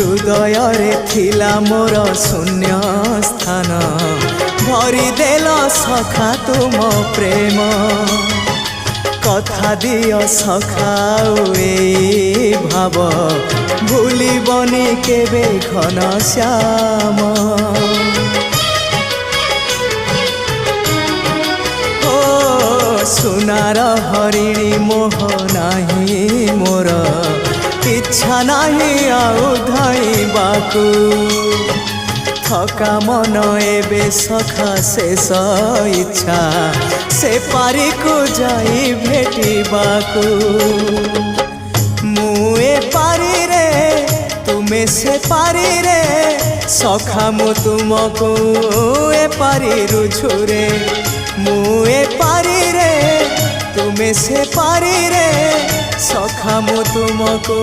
हृदय थिला मोर शून्य स्थान भरी देल सखा तुम प्रेम कथा दियो सखाओ ए भाव भूलिबनी केबे घन श्याम ओ सुनार हरिणी मोह नाही मोर इच्छा नाही आउ धाइबाकू थका मन एबे सखा शेष इच्छा से पारी को जाई भेटिबाकू मुए पारी रे तुमे से पारी रे सखा मु तुमको ए पारी रुझुरे मुए पारी रे तुमे से पारी रे सखा मु तुमको।